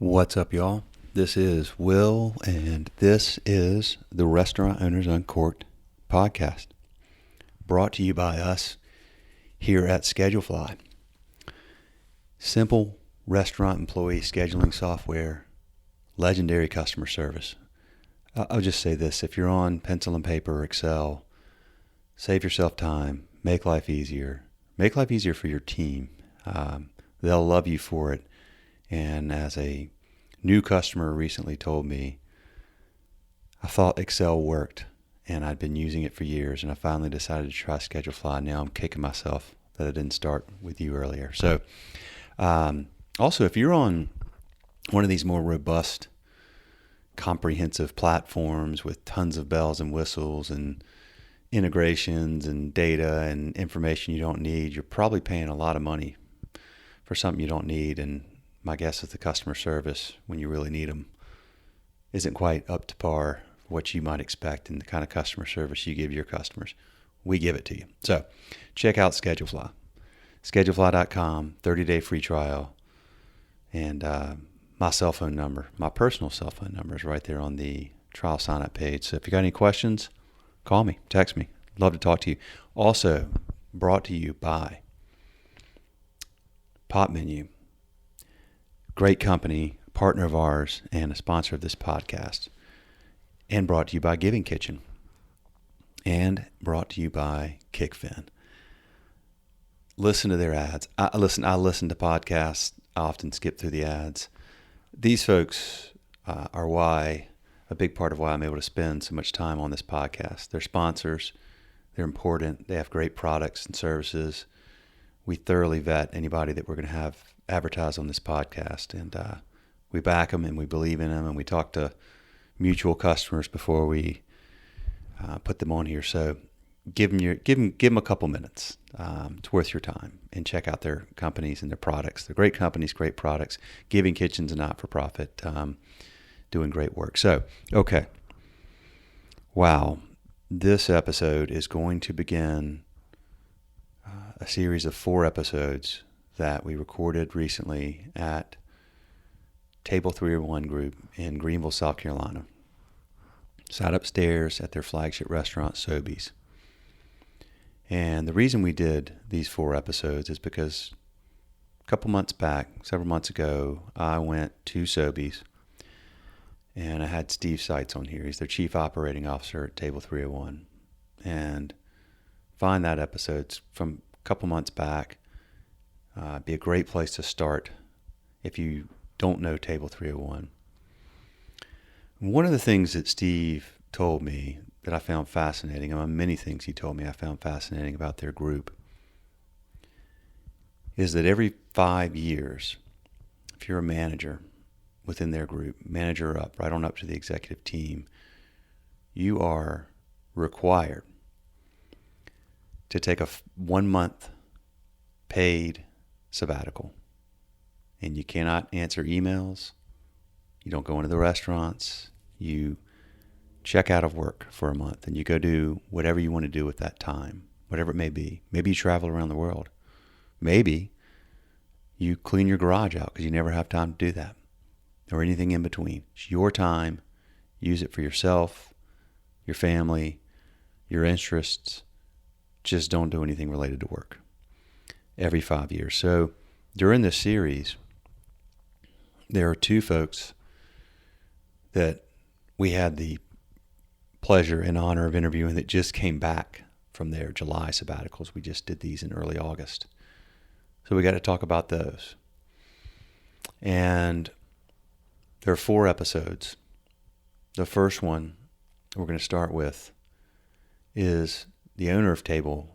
What's up, y'all? This is Will, and this is the Restaurant Owners Uncorked podcast, brought to you by us here at Schedulefly. Simple restaurant employee scheduling software, legendary customer service. I'll just say this: if you're on pencil and paper or Excel, save yourself time, make life easier. Make life easier for your team. They'll love you for it. And as a new customer recently told me, I thought Excel worked, and I'd been using it for years, and I finally decided to try Schedulefly. Now I'm kicking myself that I didn't start with you earlier. So, also, if you're on one of these more robust, comprehensive platforms with tons of bells and whistles and integrations and data and information you don't need, you're probably paying a lot of money for something you don't need. And my guess is the customer service, when you really need them, isn't quite up to par what you might expect in the kind of customer service you give your customers. We give it to you. So check out Schedulefly. Schedulefly.com, 30-day free trial. And my cell phone number, my personal cell phone number, is right there on the trial sign-up page. So if you got any questions, call me, text me. Love to talk to you. Also brought to you by Pop Menu. Great company, partner of ours, and a sponsor of this podcast. And brought to you by Giving Kitchen. And brought to you by Kickfin. Listen to their ads. I listen to podcasts. I often skip through the ads. These folks are a big part of why I'm able to spend so much time on this podcast. They're sponsors. They're important. They have great products and services. We thoroughly vet anybody that we're going to have advertise on this podcast, and we back them and we believe in them, and we talk to mutual customers before we put them on here. So give them a couple minutes. It's worth your time, and check out their companies and their products. They're great companies, great products. Giving Kitchen's a not-for-profit, doing great work. So, okay. Wow. This episode is going to begin a series of 4 episodes that we recorded recently at Table 301 Group in Greenville, South Carolina. Sat upstairs at their flagship restaurant, Sobeys. And the reason we did these 4 episodes is because several months ago, I went to Sobeys, and I had Steve Seitz on here. He's their Chief Operating Officer at Table 301. And find that episode from a couple months back. Be a great place to start if you don't know Table 301. One of the things that Steve told me that I found fascinating, among many things he told me I found fascinating about their group, is that every 5 years, if you're a manager within their group, manager up, right on up to the executive team, you are required to take a 1-month paid sabbatical. And you cannot answer emails. You don't go into the restaurants. You check out of work for a month, and you go do whatever you want to do with that time, whatever it may be. Maybe you travel around the world. Maybe you clean your garage out because you never have time to do that, or anything in between. It's your time. Use it for yourself, your family, your interests. Just don't do anything related to work every 5 years. So during this series, there are 2 folks that we had the pleasure and honor of interviewing that just came back from their July sabbaticals. We just did these in early August. So we got to talk about those. And there are 4 episodes. The first one we're going to start with is the owner of Table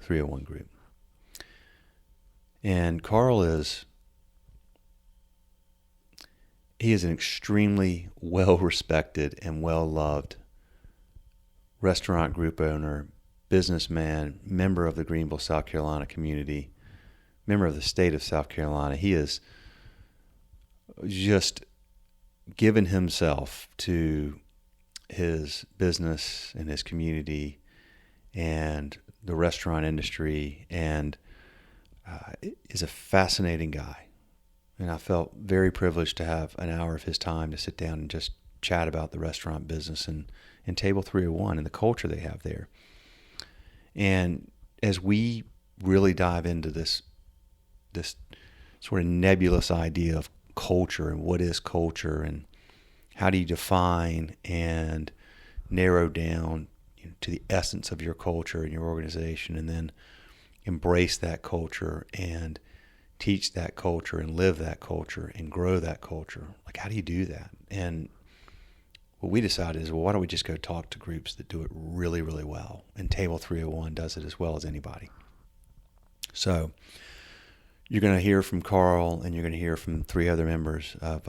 301 Group. And Carl is an extremely well-respected and well-loved restaurant group owner, businessman, member of the Greenville, South Carolina community, member of the state of South Carolina. He has just given himself to his business and his community and the restaurant industry, and is a fascinating guy. And I felt very privileged to have an hour of his time to sit down and just chat about the restaurant business and Table 301 and the culture they have there. And as we really dive into this sort of nebulous idea of culture and what is culture and how do you define and narrow down to the essence of your culture and your organization, and then embrace that culture and teach that culture and live that culture and grow that culture. Like, how do you do that? And what we decided is, well, why don't we just go talk to groups that do it really, really well? And Table 301 does it as well as anybody. So you're going to hear from Carl, and you're going to hear from 3 other members of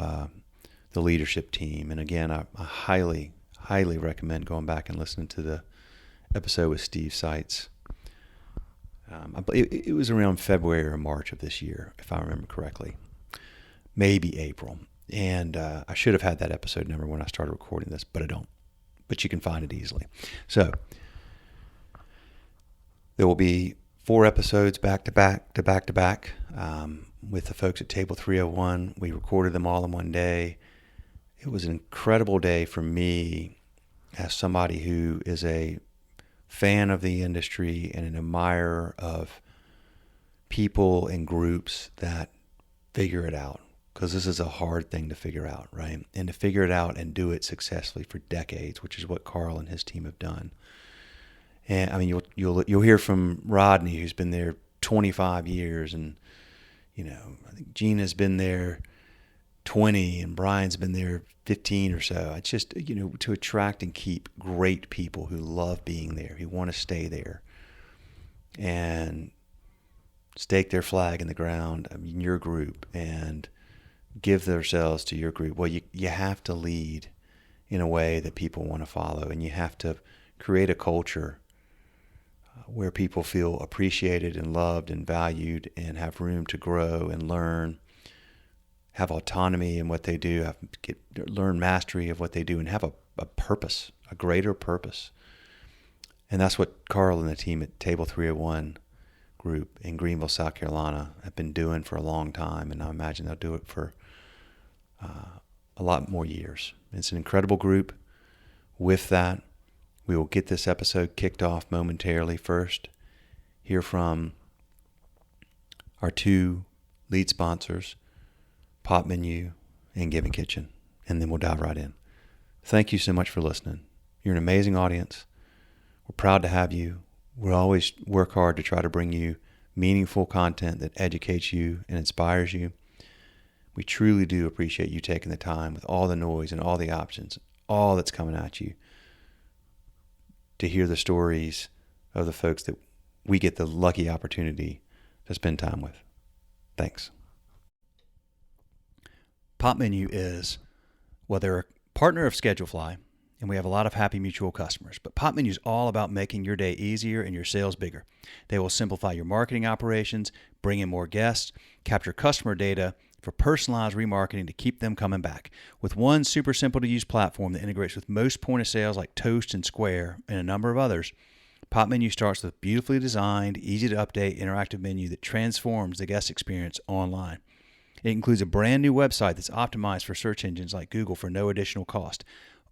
the leadership team. And again, I highly, highly recommend going back and listening to the episode with Steve Seitz. It was around February or March of this year, if I remember correctly. Maybe April. And I should have had that episode number when I started recording this, but I don't. But you can find it easily. So there will be 4 episodes back to back with the folks at Table 301. We recorded them all in one day. It was an incredible day for me as somebody who is a fan of the industry and an admirer of people and groups that figure it out. Because this is a hard thing to figure out, right? And to figure it out and do it successfully for decades, which is what Carl and his team have done. And I mean, you'll hear from Rodney, who's been there 25 years, and I think Gina's been there 20, and Brian's been there 15 or so. It's just to attract and keep great people who love being there, who want to stay there, and stake their flag in the ground. I mean, your group, and give themselves to your group. Well, you have to lead in a way that people want to follow, and you have to create a culture where people feel appreciated and loved and valued and have room to grow and learn, have autonomy in what they do, learn mastery of what they do, and have a purpose, a greater purpose. And that's what Carl and the team at Table 301 group in Greenville, South Carolina have been doing for a long time, and I imagine they'll do it for a lot more years. It's an incredible group. With that, we will get this episode kicked off momentarily. First, hear from our 2 lead sponsors, Pop Menu and Giving Kitchen, and then we'll dive right in. Thank you so much for listening. You're an amazing audience. We're proud to have you. We'll always work hard to try to bring you meaningful content that educates you and inspires you. We truly do appreciate you taking the time with all the noise and all the options, all that's coming at you, to hear the stories of the folks that we get the lucky opportunity to spend time with. Thanks. Pop Menu is, well, they're a partner of Schedulefly, and we have a lot of happy mutual customers. But Pop Menu is all about making your day easier and your sales bigger. They will simplify your marketing operations, bring in more guests, capture customer data for personalized remarketing to keep them coming back. With one super simple to use platform that integrates with most point of sales like Toast and Square and a number of others, Pop Menu starts with a beautifully designed, easy to update interactive menu that transforms the guest experience online. It includes a brand new website that's optimized for search engines like Google for no additional cost,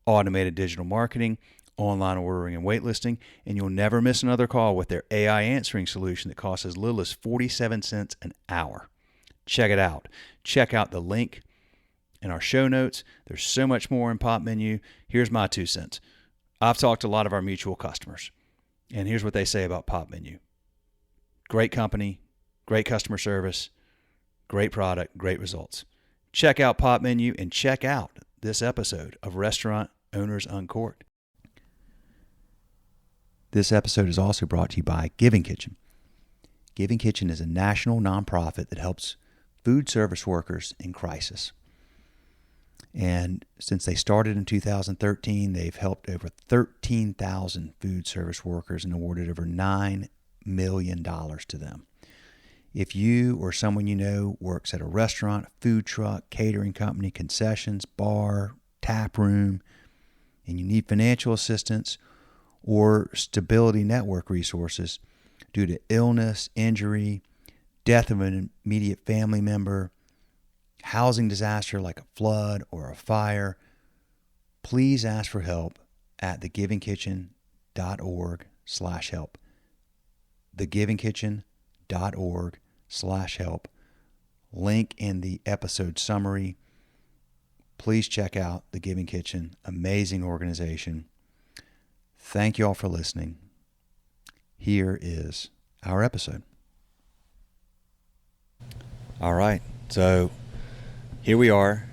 automated digital marketing, online ordering and waitlisting, and you'll never miss another call with their AI answering solution that costs as little as 47 cents an hour. Check it out. Check out the link in our show notes. There's so much more in Pop Menu. Here's my 2 cents. I've talked to a lot of our mutual customers, and here's what they say about Pop Menu. Great company, great customer service, great product, great results. Check out Pop Menu and check out this episode of Restaurant Owners Uncorked. This episode is also brought to you by Giving Kitchen. Giving Kitchen is a national nonprofit that helps food service workers in crisis. And since they started in 2013, they've helped over 13,000 food service workers and awarded over $9 million to them. If you or someone you know works at a restaurant, food truck, catering company, concessions, bar, tap room, and you need financial assistance or stability network resources due to illness, injury, death of an immediate family member, housing disaster like a flood or a fire, please ask for help at thegivingkitchen.org/help. thegivingkitchen.org/help. Link in the episode summary. Please check out The Giving Kitchen. Amazing organization. Thank you all for listening. Here is our episode. All right. So here we are,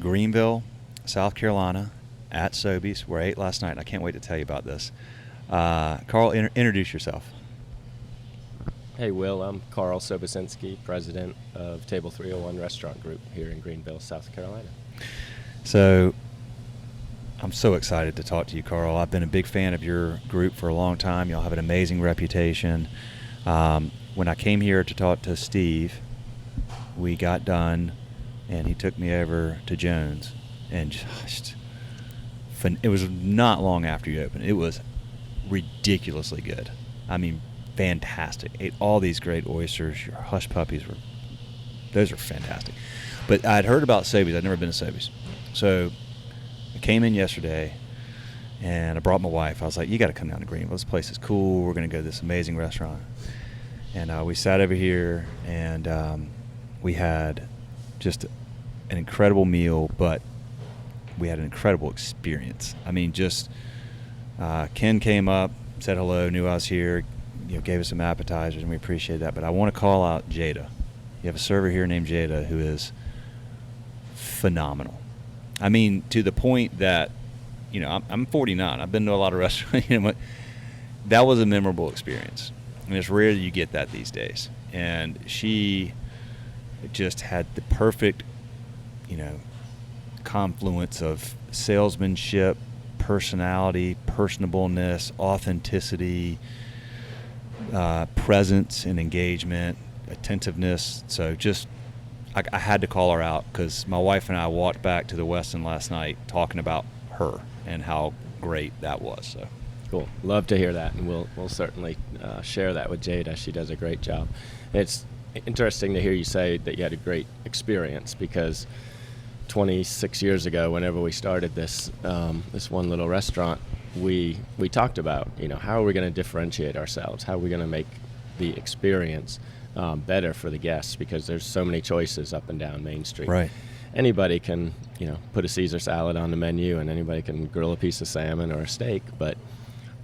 Greenville, South Carolina, at Sobeys, where I ate last night. I can't wait to tell you about this. Carl, introduce yourself. Hey, Will. I'm Carl Sobocinski, president of Table 301 Restaurant Group here in Greenville, South Carolina. So I'm so excited to talk to you, Carl. I've been a big fan of your group for a long time. Y'all have an amazing reputation. When I came here to talk to Steve, we got done, and he took me over to Jones, and just it was not long after you opened. It was ridiculously good. I mean, fantastic. Ate all these great oysters. Your hush puppies those are fantastic. But I'd heard about Sobeys. I'd never been to Sobeys. So I came in yesterday, and I brought my wife. I was like, you got to come down to Greenville. This place is cool. We're going to go to this amazing restaurant. And we sat over here, and we had just an incredible meal, but we had an incredible experience. I mean, just Ken came up, said hello, knew I was here, gave us some appetizers, and we appreciate that. But I want to call out Jada. You have a server here named Jada who is phenomenal. I mean, to the point that, I'm 49. I've been to a lot of restaurants. That was a memorable experience. And it's rare that you get that these days. And she just had the perfect, confluence of salesmanship, personality, personableness, authenticity, presence and engagement, attentiveness. So just, I had to call her out because my wife and I walked back to the Westin last night talking about her and how great that was. So cool. Love to hear that, and we'll certainly share that with Jada. She does a great job. It's interesting to hear you say that you had a great experience, because 26 years ago, whenever we started this one little restaurant, we talked about, how are we going to differentiate ourselves? How are we going to make the experience better for the guests? Because there's so many choices up and down Main Street. Right. Anybody can, put a Caesar salad on the menu, and anybody can grill a piece of salmon or a steak, but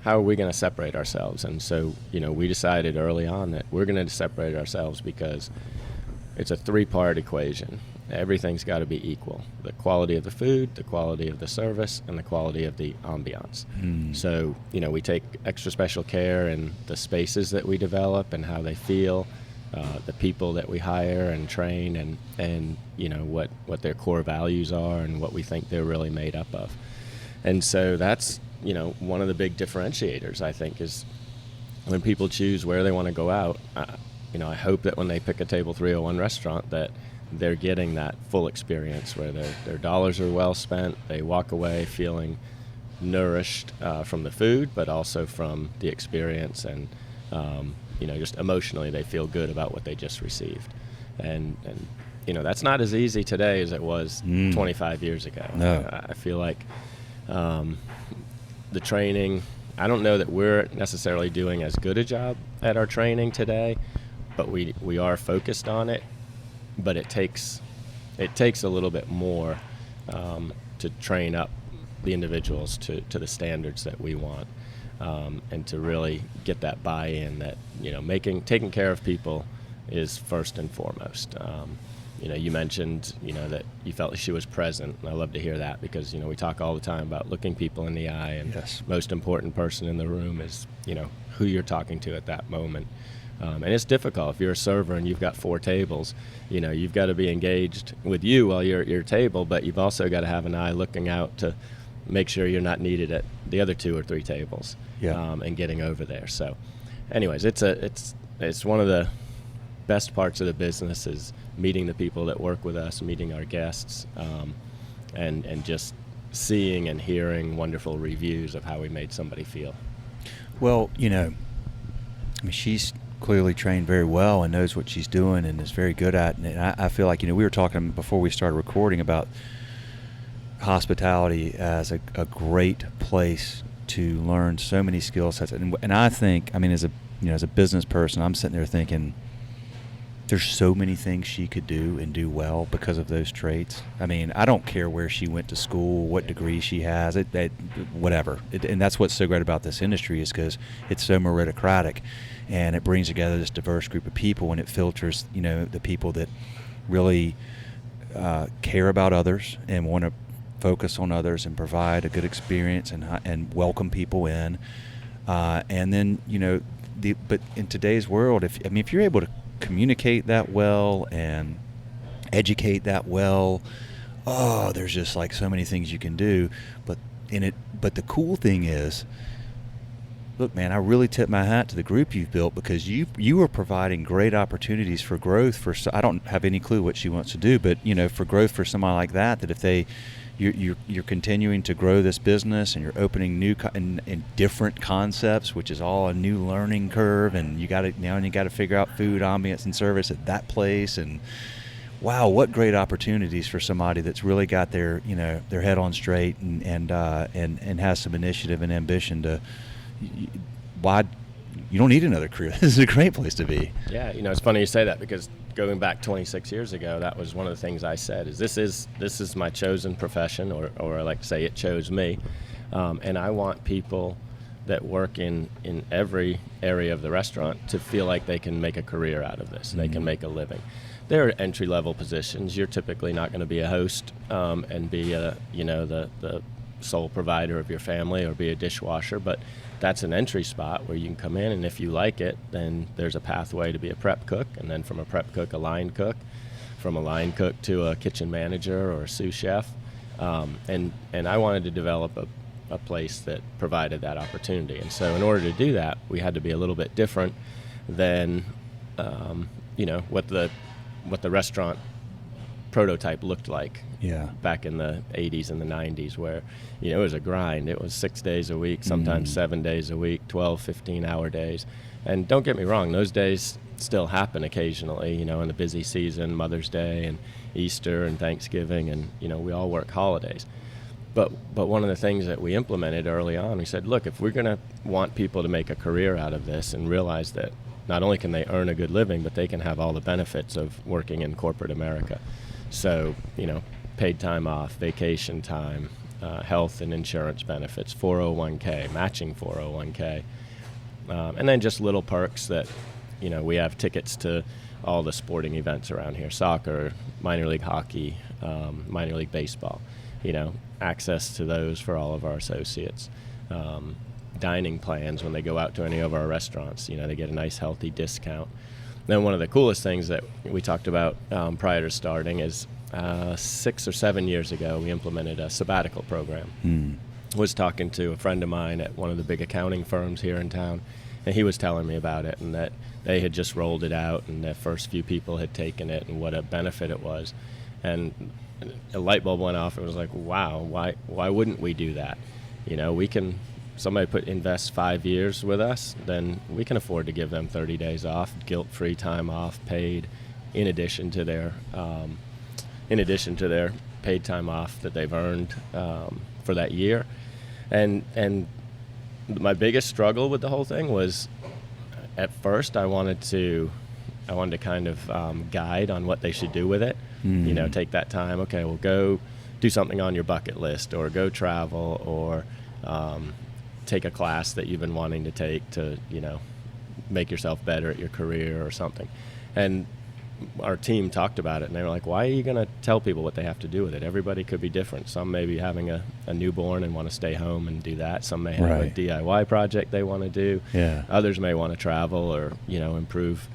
how are we going to separate ourselves? And so, we decided early on that we're going to separate ourselves because it's a three-part equation. Everything's got to be equal: the quality of the food, the quality of the service, and the quality of the ambiance. So, we take extra special care in the spaces that we develop and how they feel, the people that we hire and train, and what their core values are and what we think they're really made up of. And so that's, one of the big differentiators, I think, is when people choose where they want to go out. I hope that when they pick a Table 301 restaurant that they're getting that full experience where their dollars are well spent. They walk away feeling nourished from the food, but also from the experience, and just emotionally they feel good about what they just received. And that's not as easy today as it was 25 years ago. No. I feel like the training, I don't know that we're necessarily doing as good a job at our training today, but we are focused on it. But it takes a little bit more to train up the individuals to the standards that we want, and to really get that buy-in that taking care of people is first and foremost. You mentioned that you felt like she was present, and I love to hear that, because we talk all the time about looking people in the eye, and yes, the most important person in the room is who you're talking to at that moment. And it's difficult if you're a server and you've got 4 tables. You've got to be engaged with you while you're at your table, but you've also got to have an eye looking out to make sure you're not needed at the other 2 or 3 tables. And getting over there. So, anyways, it's one of the best parts of the business is meeting the people that work with us, meeting our guests, and just seeing and hearing wonderful reviews of how we made somebody feel. Well, she's clearly trained very well and knows what she's doing and is very good at. And I feel like, we were talking before we started recording about hospitality as a great place to learn so many skill sets. And I think, as a business person, I'm sitting there thinking there's so many things she could do and do well because of those traits. I don't care where she went to school, what degree she has, whatever. And that's what's so great about this industry, is because it's so meritocratic, and it brings together this diverse group of people, and it filters, the people that really care about others and want to focus on others and provide a good experience and welcome people in. And then, but in today's world, if you're able to communicate that well and educate that well, there's just like so many things you can do. But the cool thing is, look, man, I really tip my hat to the group you've built, because you are providing great opportunities for growth I don't have any clue what she wants to do, but for growth for somebody like that if you're continuing to grow this business, and you're opening new and different concepts, which is all a new learning curve, and you got to figure out food, ambience, and service at that place. And wow, what great opportunities for somebody that's really got their head on straight and has some initiative and ambition why you don't need another career. This is a great place to be. Yeah, it's funny you say that, because going back 26 years ago, that was one of the things I said, is this is my chosen profession, or I like to say it chose me. And I want people that work in every area of the restaurant to feel like they can make a career out of this. Mm-hmm. They can make a living. There are entry-level positions. You're typically not going to be a host and be the sole provider of your family, or be a dishwasher, but that's an entry spot where you can come in, and if you like it, then there's a pathway to be a prep cook, and then from a prep cook, a line cook, from a line cook to a kitchen manager or a sous chef. And I wanted to develop a place that provided that opportunity. And so in order to do that, we had to be a little bit different than what the restaurant prototype looked like back in the 80s and the 90s, where it was a grind. It was 6 days a week, sometimes 7 days a week, 12, 15-hour days. And don't get me wrong, those days still happen occasionally, in the busy season, Mother's Day and Easter and Thanksgiving, and we all work holidays. But one of the things that we implemented early on, we said, look, if we're going to want people to make a career out of this and realize that not only can they earn a good living, but they can have all the benefits of working in corporate America. So, paid time off, vacation time, health and insurance benefits, 401k, matching 401k, and then just little perks that, we have tickets to all the sporting events around here, soccer, minor league hockey, minor league baseball, access to those for all of our associates. Dining plans when they go out to any of our restaurants, they get a nice healthy discount. Then one of the coolest things that we talked about prior to starting is 6 or 7 years ago, we implemented a sabbatical program. Was talking to a friend of mine at one of the big accounting firms here in town, and he was telling me about it, and that they had just rolled it out, and the first few people had taken it, and what a benefit it was. And a light bulb went off. It was like, wow, why wouldn't we do that? We can. Somebody invest 5 years with us, then we can afford to give them 30 days off, guilt-free time off, paid, in addition to their paid time off that they've earned for that year. And my biggest struggle with the whole thing was, at first, I wanted to kind of guide on what they should do with it. Take that time. Okay, well, go do something on your bucket list, or go travel, or take a class that you've been wanting to take to, make yourself better at your career or something. And our team talked about it, and they were like, why are you going to tell people what they have to do with it? Everybody could be different. Some may be having a newborn and want to stay home and do that. Some may have a DIY project they want to do. Yeah. Others may want to travel or, improve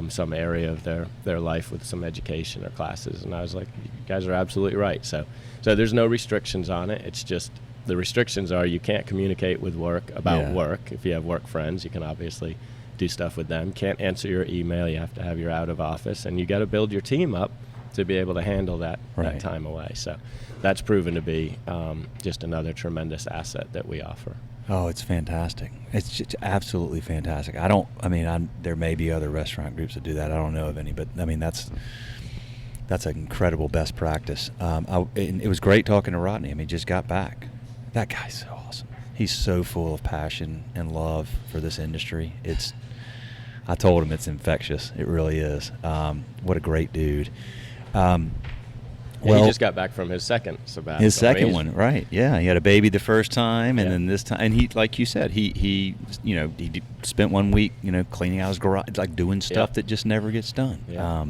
some area of their life with some education or classes. And I was like, you guys are absolutely right. So there's no restrictions on it. It's just the restrictions are you can't communicate with work about work. If you have work friends, you can obviously do stuff with them. Can't answer your email. You have to have your out of office, and you got to build your team up to be able to handle that time away. So that's proven to be just another tremendous asset that we offer. Oh, it's fantastic. It's just absolutely fantastic. There may be other restaurant groups that do that. I don't know of any, but I mean, that's an incredible best practice. And it was great talking to Rodney. I mean, just got back. That guy's so awesome. He's so full of passion and love for this industry. I told him it's infectious. It really is. What a great dude. He just got back from his second sabbatical. His second one, right? Yeah, he had a baby the first time, and then this time, and he, like you said, he spent 1 week, cleaning out his garage, like doing stuff that just never gets done. Yeah.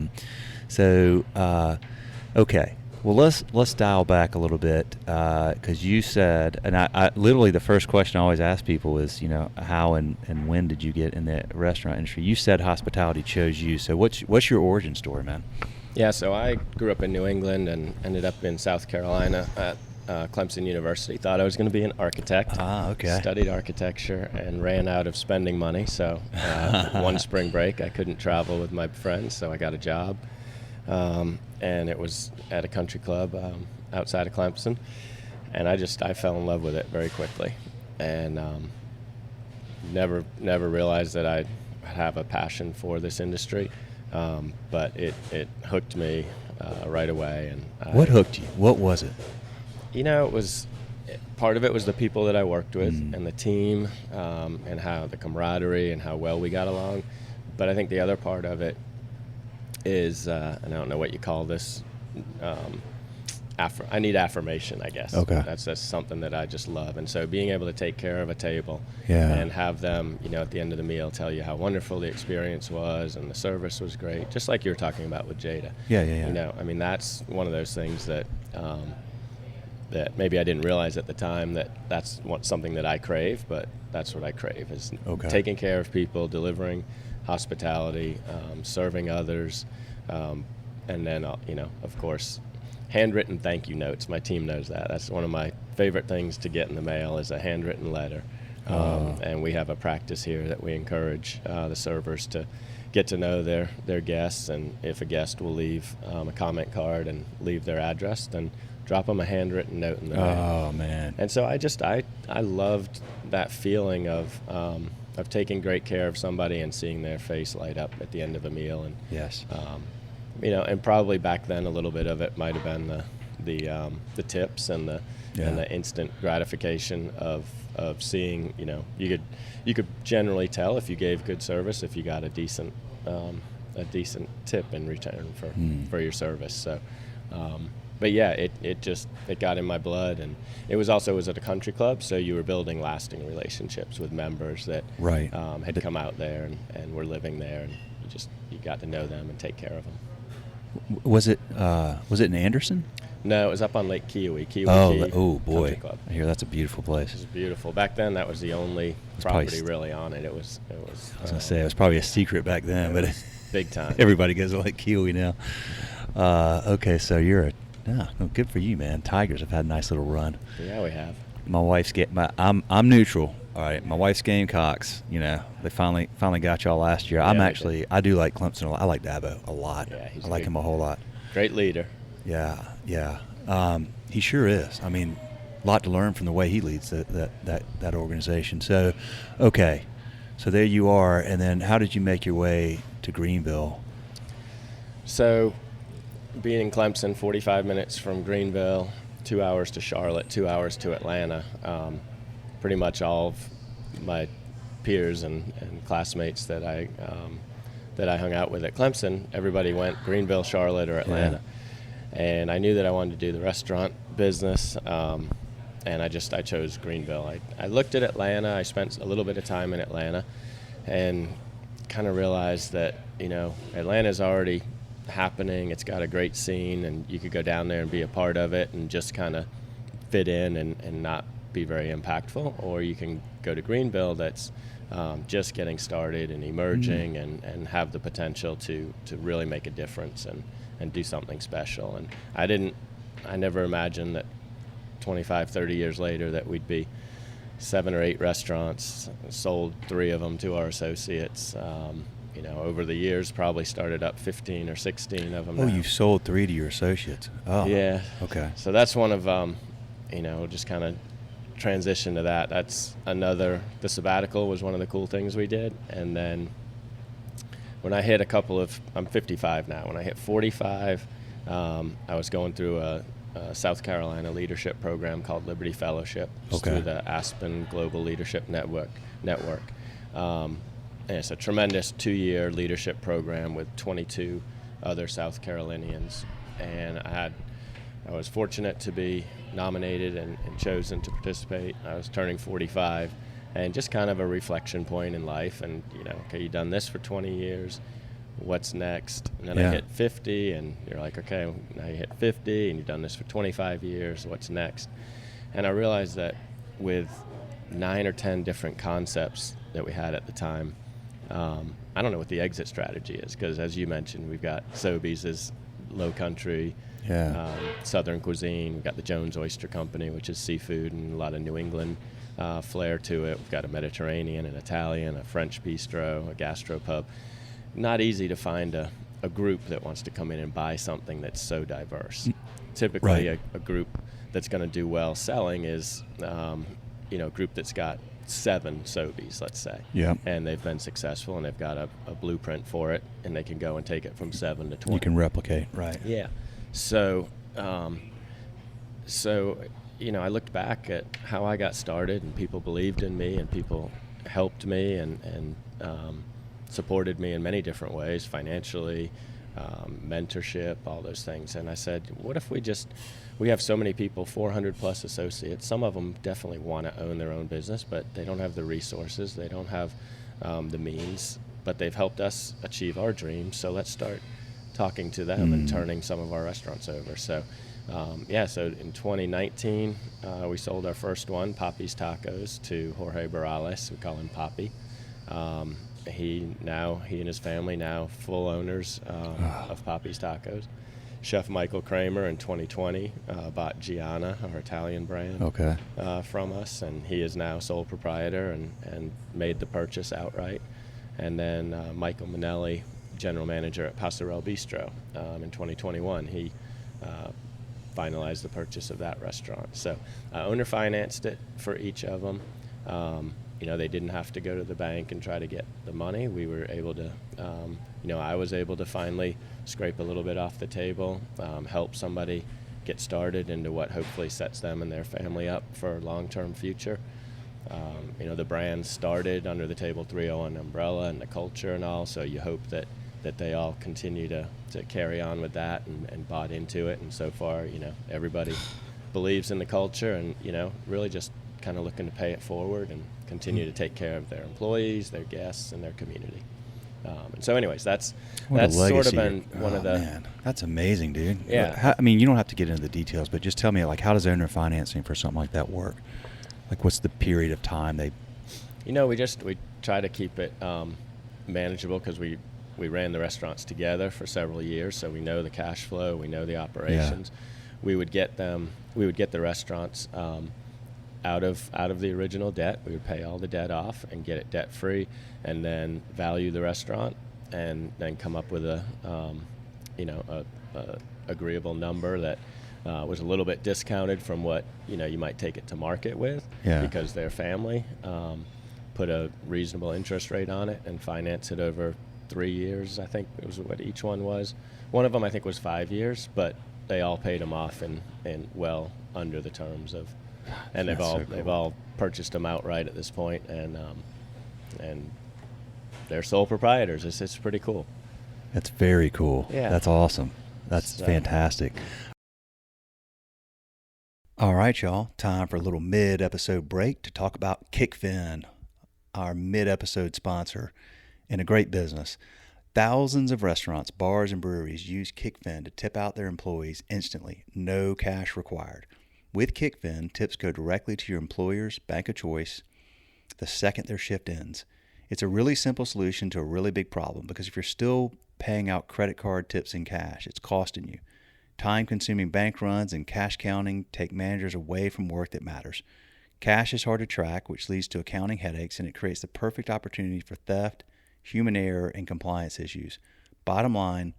Okay. Well, let's dial back a little bit, because you said, and I literally the first question I always ask people is, how and when did you get in the restaurant industry? You said hospitality chose you. So what's your origin story, man? Yeah, so I grew up in New England and ended up in South Carolina at Clemson University. Thought I was going to be an architect. Okay. Studied architecture and ran out of spending money. So one spring break, I couldn't travel with my friends, so I got a job. And it was at a country club outside of Clemson. And I fell in love with it very quickly. And never realized that I'd have a passion for this industry. But it hooked me right away. And what hooked you? What was it? It was part of it was the people that I worked with and the team, and how the camaraderie and how well we got along. But I think the other part of it is, and I don't know what you call this, I need affirmation, I guess. Okay. That's something that I just love. And so being able to take care of a table and have them, at the end of the meal tell you how wonderful the experience was and the service was great, just like you were talking about with Jada. Yeah. That's one of those things that that maybe I didn't realize at the time that's something that I crave, but that's what I crave is taking care of people, delivering hospitality, serving others, and then, of course, handwritten thank you notes. My team knows that. That's one of my favorite things to get in the mail is a handwritten letter. And we have a practice here that we encourage the servers to get to know their guests, and if a guest will leave a comment card and leave their address, then drop them a handwritten note in the mail. Oh, man. And so I loved that feeling of taking great care of somebody and seeing their face light up at the end of a meal. And yes. And probably back then a little bit of it might have been the tips and the instant gratification of seeing, you could generally tell if you gave good service if you got a decent tip in return for your service. So but yeah, it got in my blood, and it was at a country club, so you were building lasting relationships with members that had come out there and were living there, and you got to know them and take care of them. Was it in Anderson? No, it was up on Lake Kiowee. Oh boy! Country Club. I hear that's a beautiful place. It was beautiful. Back then, that was the only property really on it. It was. I was gonna say it was probably a secret back then, but big time. Everybody goes to Lake Kiowee now. Okay, so you're good for you, man. Tigers have had a nice little run. Yeah, we have. My wife's I'm neutral. All right, my wife's Gamecocks. They finally got y'all last year. Yeah, I do like Clemson a lot. I like Dabo a lot. Yeah, I like him a whole lot. Great leader. Yeah. He sure is. I mean, a lot to learn from the way he leads that organization. So, okay, so there you are. And then, how did you make your way to Greenville? So, being in Clemson, 45 minutes from Greenville, 2 hours to Charlotte, 2 hours to Atlanta. Pretty much all of my peers and classmates that I hung out with at Clemson, everybody went Greenville, Charlotte, or Atlanta. Yeah. And I knew that I wanted to do the restaurant business, and I chose Greenville. I looked at Atlanta. I spent a little bit of time in Atlanta and kind of realized that, Atlanta's already happening. It's got a great scene, and you could go down there and be a part of it and just kind of fit in and not be very impactful, or you can go to Greenville that's just getting started and emerging and have the potential to really make a difference and do something special. And I never imagined that 25, 30 years later that we'd be 7 or 8 restaurants, sold 3 of them to our associates. Over the years, probably started up 15 or 16 of them. Oh, now. you've sold 3 to your associates. Oh, yeah. Okay. So that's one of, just kind of transition to that, the sabbatical was one of the cool things we did. And then when I hit I'm 55 now. When I hit 45, I was going through a South Carolina leadership program called Liberty Fellowship. It's through the Aspen Global Leadership Network. And it's a tremendous 2-year leadership program with 22 other South Carolinians. And I was fortunate to be nominated and chosen to participate. I was turning 45, and just kind of a reflection point in life. And, okay, you've done this for 20 years. What's next? And then I hit 50, and you're like, okay, now you hit 50, and you've done this for 25 years. What's next? And I realized that with 9 or 10 different concepts that we had at the time, I don't know what the exit strategy is, because as you mentioned, we've got Sobeys as low country, Southern cuisine. We've got the Jones Oyster Company, which is seafood and a lot of New England flair to it. We've got a Mediterranean, an Italian, a French bistro, a gastropub. Not easy to find a group that wants to come in and buy something that's so diverse. Typically, a group that's going to do well selling is, a group that's got 7 Sobeys, let's say. And they've been successful, and they've got a blueprint for it, and they can go and take it from 7 to 20. You can replicate, right? Yeah. So, I looked back at how I got started, and people believed in me, and people helped me and supported me in many different ways, financially, mentorship, all those things. And I said, what if we have so many people, 400 plus associates. Some of them definitely want to own their own business, but they don't have the resources. They don't have the means, but they've helped us achieve our dreams. So let's start talking to them and turning some of our restaurants over. So, so in 2019, we sold our first one, Poppy's Tacos, to Jorge Barales. We call him Poppy. He and his family now full owners of Poppy's Tacos. Chef Michael Kramer in 2020 bought Gianna, our Italian brand, from us, and he is now sole proprietor and made the purchase outright. And then Michael Manelli, general manager at Passerelle Bistro, in 2021, he finalized the purchase of that restaurant. So owner financed it for each of them. They didn't have to go to the bank and try to get the money. We were able to, I was able to finally scrape a little bit off the table, help somebody get started into what hopefully sets them and their family up for a long-term future. The brand started under the Table 301 umbrella and the culture and all, so you hope that they all continue to carry on with that and bought into it. And so far, everybody believes in the culture and, really just kind of looking to pay it forward and continue to take care of their employees, their guests, and their community. And so anyways, that's sort of been one of the... Man, that's amazing, dude. Yeah. You don't have to get into the details, but just tell me, how does owner financing for something like that work? What's the period of time they... We try to keep it manageable, because we ran the restaurants together for several years, so we know the cash flow, we know the operations. We would get the restaurants out of the original debt. We would pay all the debt off and get it debt free, and then value the restaurant, and then come up with a agreeable number that was a little bit discounted from what you might take it to market with, because their family put a reasonable interest rate on it and finance it over 3 years. I think it was what each one was. One of them I think was 5 years, but they all paid them off in well under the terms of. And they've all purchased them outright at this point, and they're sole proprietors. It's pretty cool. That's very cool. Yeah, that's awesome. That's fantastic. All right, y'all. Time for a little mid-episode break to talk about Kickfin, our mid-episode sponsor, and a great business. Thousands of restaurants, bars, and breweries use Kickfin to tip out their employees instantly. No cash required. With Kickfin, tips go directly to your employer's bank of choice the second their shift ends. It's a really simple solution to a really big problem, because if you're still paying out credit card tips in cash, it's costing you. Time-consuming bank runs and cash counting take managers away from work that matters. Cash is hard to track, which leads to accounting headaches, and it creates the perfect opportunity for theft, human error, and compliance issues. Bottom line,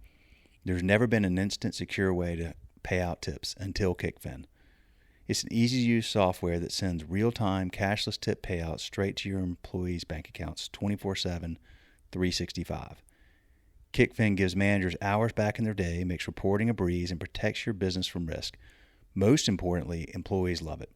there's never been an instant, secure way to pay out tips until Kickfin. It's an easy-to-use software that sends real-time cashless tip payouts straight to your employees' bank accounts 24/7, 365. Kickfin gives managers hours back in their day, makes reporting a breeze, and protects your business from risk. Most importantly, employees love it.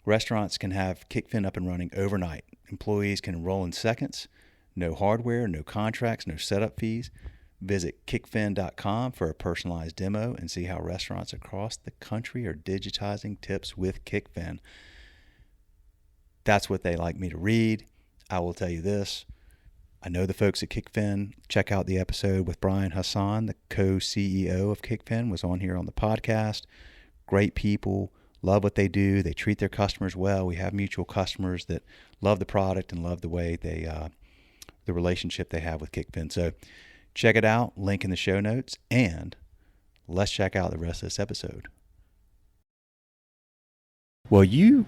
Restaurants can have Kickfin up and running overnight. Employees can enroll in seconds. No hardware, no contracts, no setup fees. Visit kickfin.com for a personalized demo and see how restaurants across the country are digitizing tips with Kickfin. That's what they like me to read. I will tell you this. I know the folks at Kickfin. Check out the episode with Brian Hassan, the co-CEO of Kickfin, was on here on the podcast. Great people, love what they do. They treat their customers well. We have mutual customers that love the product and love the way they, the relationship they have with Kickfin. So check it out, link in the show notes, and let's check out the rest of this episode. Well, you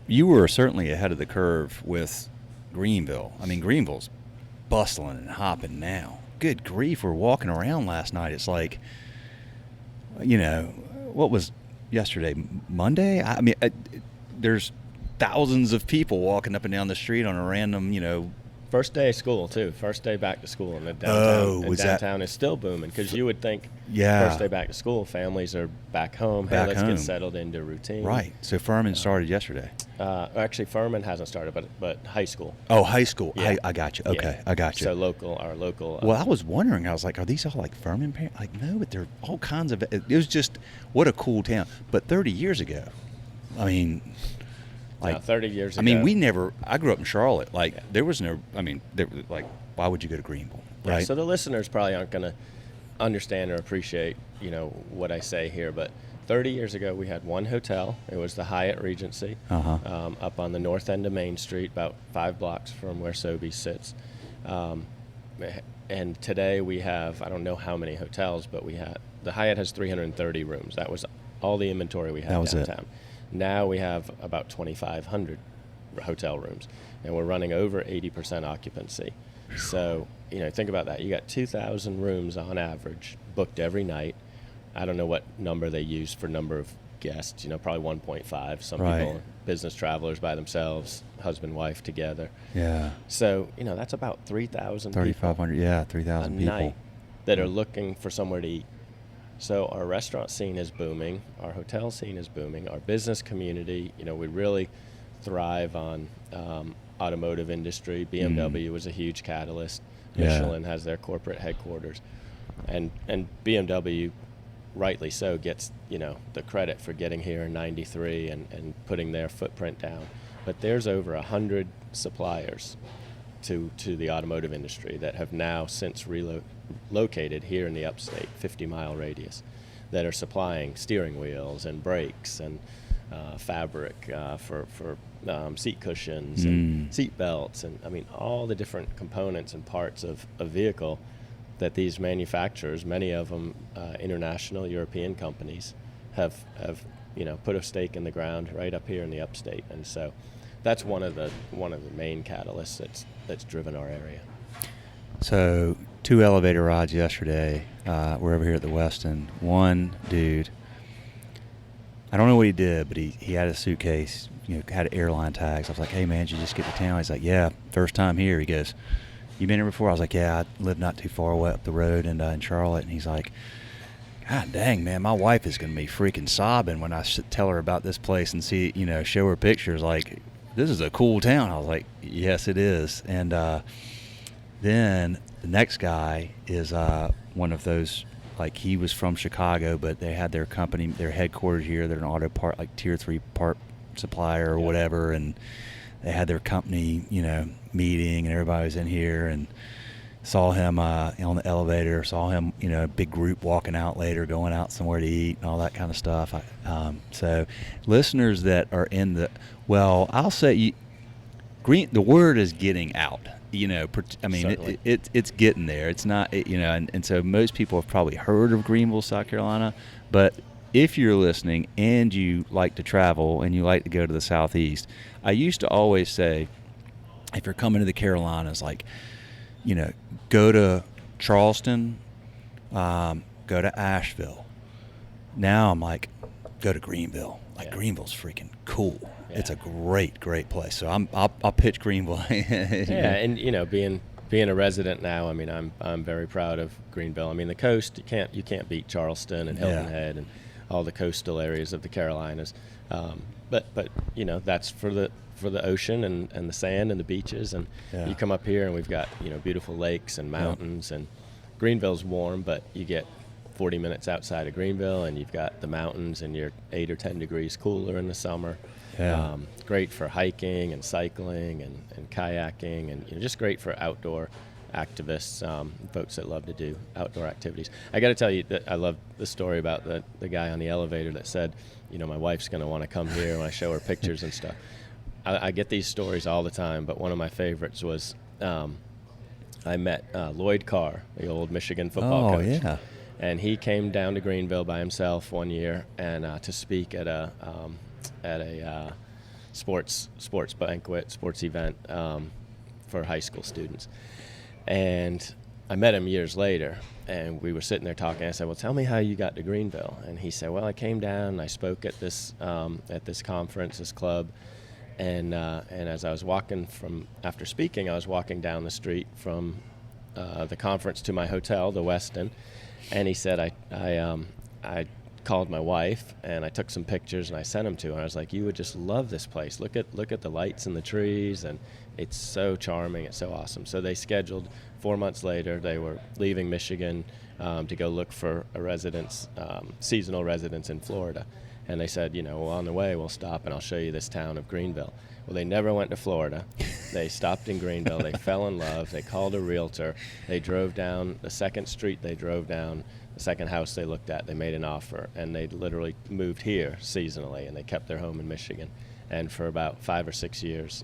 were certainly ahead of the curve with Greenville. I mean, Greenville's bustling and hopping now. Good grief, we're walking around last night. It's like, what was yesterday, Monday? I mean, there's thousands of people walking up and down the street on a random, First day of school, too. First day back to school. And the downtown, downtown is still booming because you would think first day back to school, families are back home. Hey, let's get settled into routine. Right. So Furman started yesterday. Actually, Furman hasn't started, but high school. Oh, high school. Yeah. I got you. Okay, yeah. I got you. So our local. Well, I was wondering. I was like, are these all like Furman parents? Like, no, but they're all kinds of. It was just, what a cool town. But 30 years ago, I mean. Like 30 years ago. I mean, I grew up in Charlotte. Like, there was no, why would you go to Greenville, right? Yeah, so the listeners probably aren't going to understand or appreciate, what I say here. But 30 years ago, we had one hotel. It was the Hyatt Regency up on the north end of Main Street, about 5 blocks from where Sobeys sits. And today we have, I don't know how many hotels, but the Hyatt has 330 rooms. That was all the inventory we had downtown. Now we have about 2,500 hotel rooms, and we're running over 80% occupancy. So, think about that. You got 2,000 rooms on average booked every night. I don't know what number they use for number of guests, probably 1.5. Some people, business travelers by themselves, husband, wife together. Yeah. So, that's about 3,000 3,500, yeah, 3,000 people. Night that are looking for somewhere to eat. So our restaurant scene is booming, our hotel scene is booming, our business community, we really thrive on automotive industry. BMW was a huge catalyst. Michelin has their corporate headquarters. And BMW, rightly so, gets, the credit for getting here in '93 and putting their footprint down. But there's over 100 suppliers to the automotive industry that have now since relocated here in the upstate, 50-mile radius, that are supplying steering wheels and brakes and fabric for seat cushions and seat belts, and all the different components and parts of a vehicle that these manufacturers, many of them international European companies, have put a stake in the ground right up here in the upstate. And so that's one of the main catalysts that's driven our area. So 2 elevator rides yesterday. We're over here at the Westin. One dude, I don't know what he did, but he had a suitcase, had airline tags. I was like, hey man, did you just get to town? He's like, yeah, first time here. He goes, you been here before? I was like, yeah, I live not too far away up the road in Charlotte. And he's like, God dang, man, my wife is going to be freaking sobbing when I tell her about this place and see, show her pictures. Like, this is a cool town. I was like, yes, it is. And then the next guy is one of those, like, he was from Chicago, but they had their company, their headquarters here. They're an auto part, like tier 3 part supplier or whatever. And they had their company, meeting, and everybody was in here, and saw him on the elevator, saw him, big group walking out later, going out somewhere to eat and all that kind of stuff. So listeners that are I'll say the word is getting out. It's getting there. It's not, and so most people have probably heard of Greenville, South Carolina, but if you're listening and you like to travel and you like to go to the Southeast, I used to always say, if you're coming to the Carolinas, like, go to Charleston, go to Asheville. Now I'm like, go to Greenville. Like, Yeah. Greenville's freaking cool. Yeah. It's a great Place. So I'll pitch Greenville. Yeah, and being a resident now, I mean, I'm very proud of Greenville. I mean, the coast, you can't beat Charleston and Hilton Head and all the coastal areas of the Carolinas. But that's for the ocean and the sand and the beaches, and you come up here and we've got beautiful lakes and mountains, and Greenville's warm, but you get 40 minutes outside of Greenville and you've got the mountains and you're 8 or 10 degrees cooler in the summer. Great for hiking and cycling and kayaking, and just great for outdoor activists, folks that love to do outdoor activities. I got to tell you that I love the story about the guy on the elevator that said, my wife's going to want to come here when I show her pictures and stuff. I get these stories all the time, but one of my favorites was I met Lloyd Carr, the old Michigan football coach. Oh, yeah. And he came down to Greenville by himself one year and to speak at a sports banquet, sports event for high school students. And I met him years later, and we were sitting there talking. I said, "Well, tell me how you got to Greenville." And he said, "Well, I came down and I spoke at this conference, this club, and as I was walking after speaking, I was walking down the street from the conference to my hotel, the Westin." And he said, I called my wife and I took some pictures and I sent them to her. I was like, "You would just love this place. Look at the lights and the trees, and it's so charming. It's so awesome." So they scheduled 4 months later. They were leaving Michigan to go look for a seasonal residence in Florida. And they said, well, on the way we'll stop and I'll show you this town of Greenville. Well, they never went to Florida. They stopped in Greenville. They fell in love. They called a realtor. They drove down the second street. They drove down the second house they looked at. They made an offer, and they literally moved here seasonally, and they kept their home in Michigan. And for about 5 or 6 years,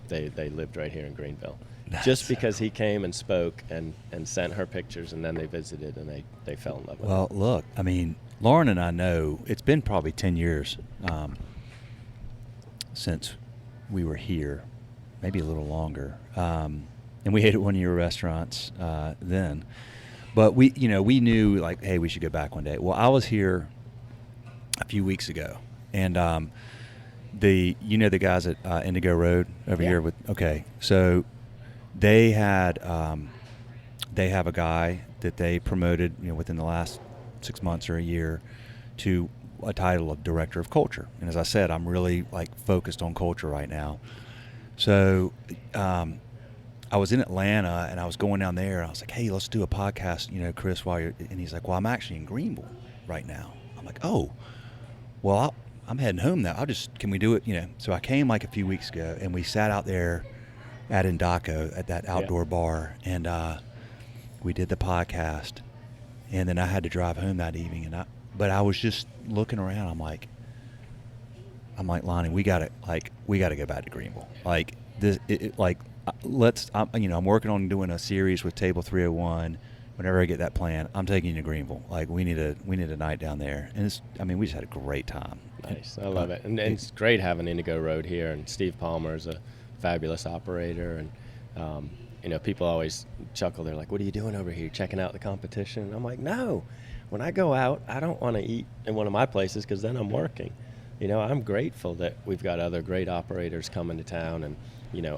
they lived right here in Greenville. That's just because so cool. he came and spoke and sent her pictures, and then they visited, and they fell in love with him. Well, look, I mean, Lauren and I know it's been probably 10 years since we were here, maybe a little longer. And we ate at one of your restaurants then. But we knew, like, hey, we should go back one day. Well, I was here a few weeks ago, and the guys at Indigo Road over here so they have a guy that they promoted within the last 6 months or a year to a title of director of culture. And as I said, I'm really focused on culture right now. So I was in Atlanta and I was going down there and I was like, "Hey, let's do a podcast, Chris, while you're," and he's like, "Well, I'm actually in Greenville right now." I'm like, "Oh, well, I'm heading home now. Can we do it?" So I came a few weeks ago and we sat out there at Indaco at that outdoor bar, and we did the podcast, and then I had to drive home that evening, but I was just looking around. I'm like, "Lonnie, we gotta go back to Greenville. I'm working on doing a series with Table 301. Whenever I get that plan, I'm taking you to Greenville. We need a night down there." And we just had a great time. Nice, I love it, and it's great having Indigo Road here. And Steve Palmer is a fabulous operator, and people always chuckle. They're like, "What are you doing over here? Checking out the competition?" And I'm like, "No, when I go out, I don't want to eat in one of my places because then I'm working." I'm grateful that we've got other great operators coming to town and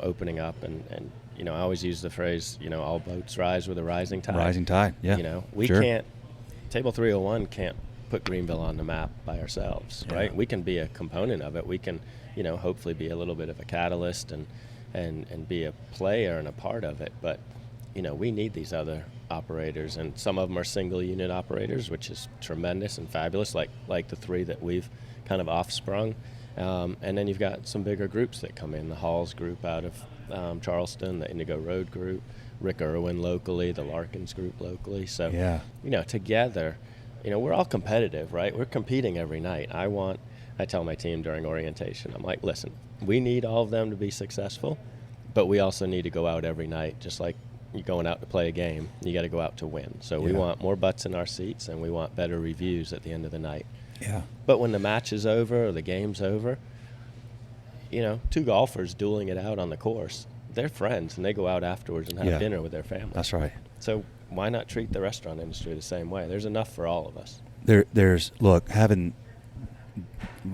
opening up, and I always use the phrase, all boats rise with a rising tide. Rising tide, yeah. We sure. can't, Table 301 can't put Greenville on the map by ourselves, right? We can be a component of it. We can, hopefully be a little bit of a catalyst and be a player and a part of it. But, we need these other operators, and some of them are single unit operators, which is tremendous and fabulous, like the three that we've kind of offsprung. And then you've got some bigger groups that come in, the Halls group out of Charleston, the Indigo Road group, Rick Irwin locally, the Larkins group locally. So, together, we're all competitive, right? We're competing every night. I tell my team during orientation, I'm like, "Listen, we need all of them to be successful, but we also need to go out every night, just like you're going out to play a game. You got to go out to win. So we want more butts in our seats, and we want better reviews at the end of the night." Yeah. But when the match is over or the game's over, two golfers dueling it out on the course, they're friends, and they go out afterwards and have dinner with their family. That's right. So why not treat the restaurant industry the same way? There's enough for all of us. There's having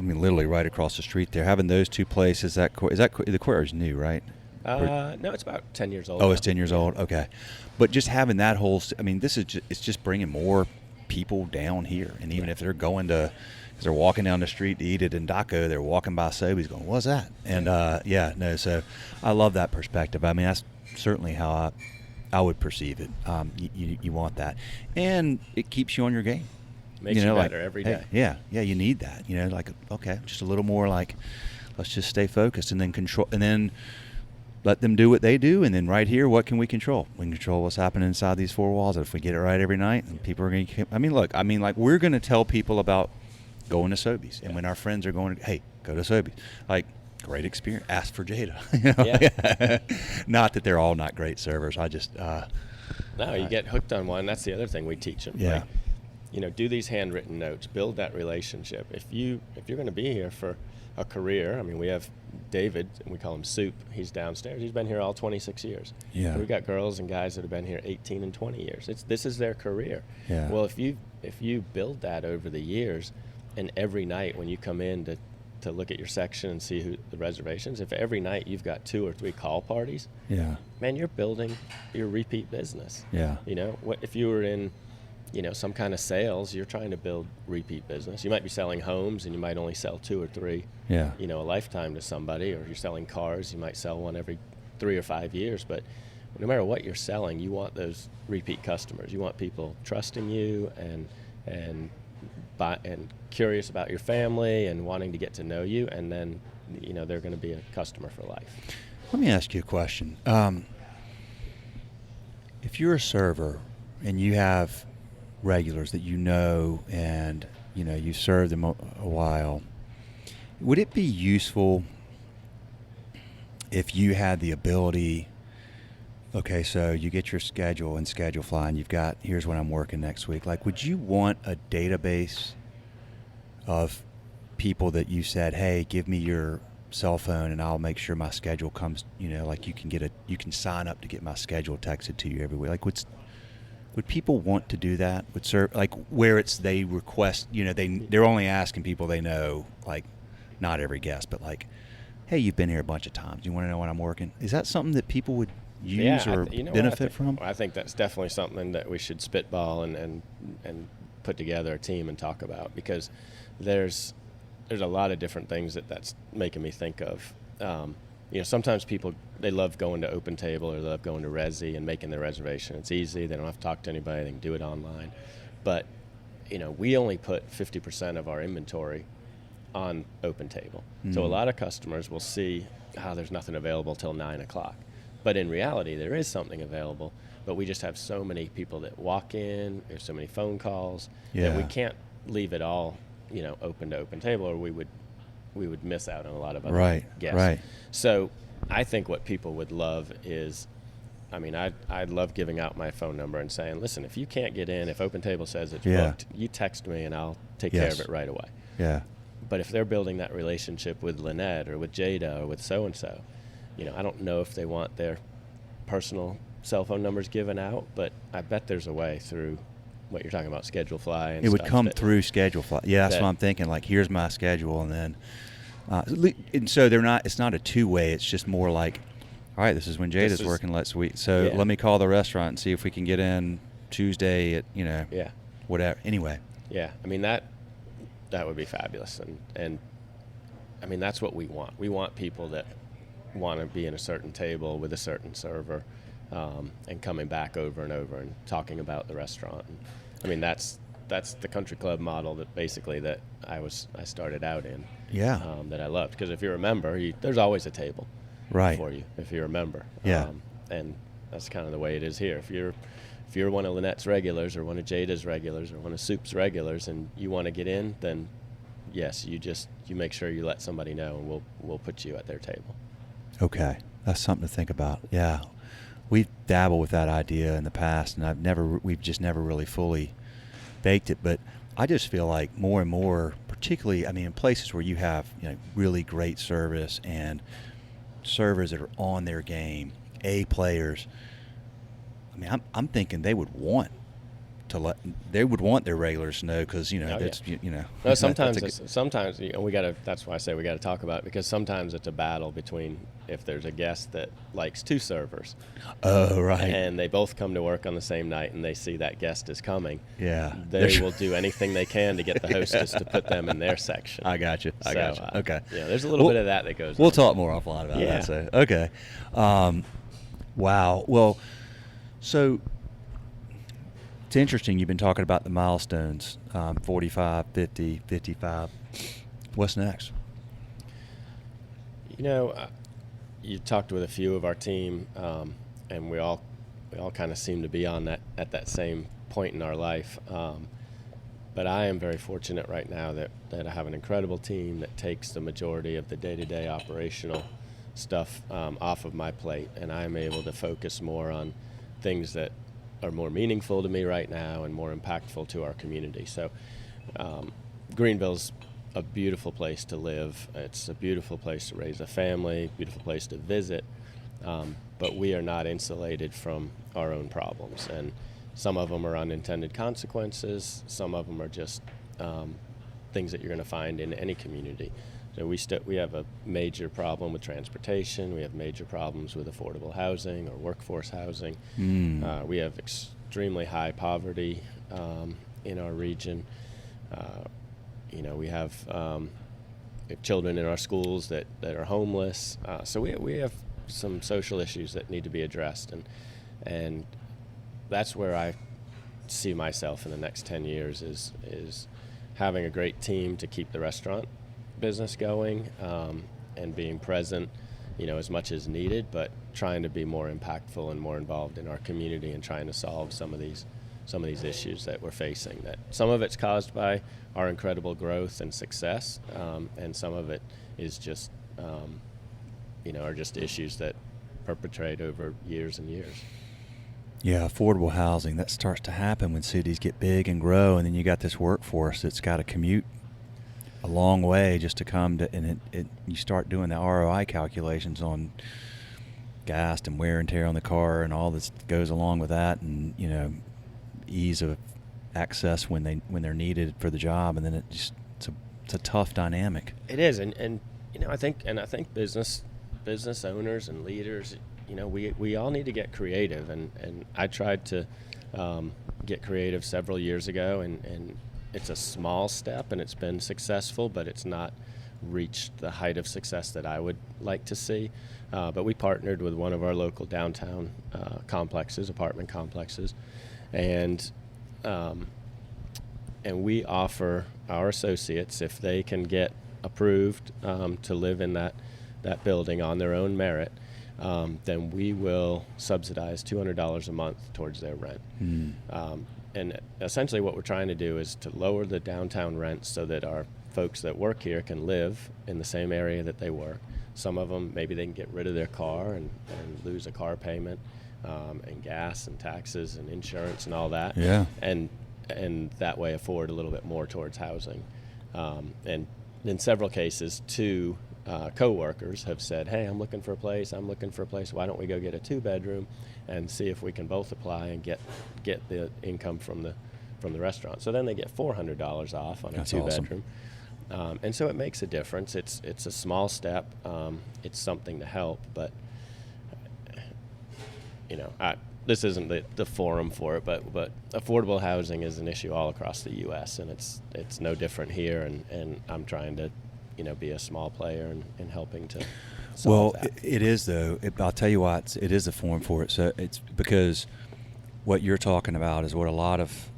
mean, literally right across the street there. Having those two places, the courtyard's new, right? No, it's about 10 years old. Oh, now. it's 10 years old. Okay, but just having that whole, I mean, it's just bringing more people down here, and even if they're going to, because they're walking down the street to eat at Endako, they're walking by Sobeys going, what's that? And so I love that perspective. I mean, that's certainly how I would perceive it. You want that, and it keeps you on your game. Makes you better every day. Hey, yeah, you need that. Like, okay, just a little more like, let's just stay focused and then control, and then let them do what they do. And then right here, what can we control? We can control what's happening inside these four walls. And if we get it right every night, and people are going to, we're going to tell people about going to Sobeys. And when our friends are going, hey, go to Sobeys. Like, great experience. Ask for Jada. Yeah. Not that they're all not great servers. I just no, you get hooked on one. That's the other thing we teach them. Yeah. Like, do these handwritten notes. Build that relationship. If you're going to be here for a career, I mean, we have David, and we call him Soup. He's downstairs. He's been here all 26 years. Yeah. And we've got girls and guys that have been here 18 and 20 years. This is their career. Yeah. Well, if you build that over the years, and every night when you come in to look at your section and see who the reservations, if every night you've got 2 or 3 call parties, man, you're building your repeat business. Yeah. What if you were in some kind of sales, you're trying to build repeat business. You might be selling homes and you might only sell 2 or 3 a lifetime to somebody, or you're selling cars, you might sell one every 3 or 5 years. But no matter what you're selling, you want those repeat customers. You want people trusting you and curious about your family and wanting to get to know you, and then they're going to be a customer for life. Let me ask you a question. If you're a server and you have regulars that and you served them a while, would it be useful if you had the ability, okay, so you get your schedule and schedule fly, and here's when I'm working next week. Like, would you want a database of people that you said, hey, give me your cell phone and I'll make sure my schedule comes, like you can sign up to get my schedule texted to you every week? Like, would people want to do that? Would serve, like, where they request, they're only asking people they know, like, not every guest, but like, hey, you've been here a bunch of times. You want to know when I'm working? Is that something that people would use benefit from? I think that's definitely something that we should spitball and put together a team and talk about, because there's a lot of different things that's making me think of. Sometimes people, they love going to Open Table or they love going to Resi and making their reservation. It's easy. They don't have to talk to anybody. They can do it online. But, we only put 50% of our inventory on Open Table. So a lot of customers will see, there's nothing available till 9 o'clock. But in reality, there is something available. But we just have so many people that walk in. There's so many phone calls that we can't leave it all, open to Open Table, or we would miss out on a lot of other guests. Right. So I think what people would love is, I'd love giving out my phone number and saying, listen, if you can't get in, if Open Table says it's booked, you text me and I'll take care of it right away. Yeah. But if they're building that relationship with Lynette or with Jada or with so-and-so, I don't know if they want their personal cell phone numbers given out, but I bet there's a way through what you're talking about, Schedule Fly. And it would come through Schedule Fly. Yeah, that's what I'm thinking. Like, here's my schedule, and then, and so it's not a two-way. It's just more like, all right, this is when Jada's working. Let me call the restaurant and see if we can get in Tuesday at whatever. Anyway. Yeah, that would be fabulous, and that's what we want. We want people that want to be in a certain table with a certain server, and coming back over and over and talking about the restaurant. And, that's the country club model that I started out in. Yeah. That I loved, because if you're a member, there's always a table for you if you're a member. Yeah. And that's kind of the way it is here. If you're one of Lynette's regulars or one of Jada's regulars or one of Soup's regulars and you want to get in, then yes, you make sure you let somebody know, and we'll put you at their table. Okay, that's something to think about. Yeah, we've dabbled with that idea in the past, and we've just never really fully baked it. But I just feel like more and more, particularly, in places where you have really great service and servers that are on their game, A players. I'm thinking they would want to let, they would want their regulars to know, because that's No, sometimes we got to. That's why I say we got to talk about it, because sometimes it's a battle between, if there's a guest that likes 2 servers. Oh, right. And they both come to work on the same night, and they see that guest is coming. Yeah. They will do anything they can to get the hostess to put them in their section. I got you. Okay. Yeah, there's a little bit of that goes on. We'll talk more offline about that. So, okay. Wow. Well, so it's interesting. You've been talking about the milestones, 45, 50, 55. What's next? You talked with a few of our team, and we all kind of seem to be on that at that same point in our life. But I am very fortunate right now that I have an incredible team that takes the majority of the day-to-day operational stuff off of my plate, and I'm able to focus more on things that are more meaningful to me right now and more impactful to our community. So Greenville's a beautiful place to live. It's a beautiful place to raise a family, beautiful place to visit, but we are not insulated from our own problems. And some of them are unintended consequences. Some of them are just things that you're going to find in any community. So we have a major problem with transportation. We have major problems with affordable housing or workforce housing. We have extremely high poverty in our region. We have children in our schools that are homeless. So we have some social issues that need to be addressed, and that's where I see myself in the next 10 years is having a great team to keep the restaurant business going, and being present, as much as needed, but trying to be more impactful and more involved in our community and trying to solve some of these issues that we're facing. That some of it's caused by our incredible growth and success, and some of it is just, are just issues that perpetrate over years and years. Yeah, affordable housing, that starts to happen when cities get big and grow, and then you got this workforce that's got to commute a long way just to come to, and you start doing the ROI calculations on gas and wear and tear on the car and all this goes along with that, and ease of access when they're needed for the job, and then it's a tough dynamic. It is, and I think business owners and leaders, we all need to get creative, and I tried to get creative several years ago, and it's a small step, and it's been successful, but it's not reached the height of success that I would like to see. But we partnered with one of our local downtown apartment complexes, and we offer our associates, if they can get approved to live in that building on their own merit, then we will subsidize $200 a month towards their rent. And essentially what we're trying to do is to lower the downtown rent so that our folks that work here can live in the same area that they work. Some of them, maybe they can get rid of their car and lose a car payment, and gas and taxes and insurance and all that. Yeah. And that way afford a little bit more towards housing. And in several cases, 2 co-workers have said, hey, I'm looking for a place. Why don't we go get a 2-bedroom and see if we can both apply and get the income from the restaurant. So then they get $400 off on a 2-bedroom. Awesome. And so it makes a difference. It's a small step. It's something to help, but this isn't the forum for it, but affordable housing is an issue all across the U.S., and it's no different here, and I'm trying to be a small player in helping to solve that. It is, though. I'll tell you why it is a forum for it. So it's because what you're talking about is what a lot of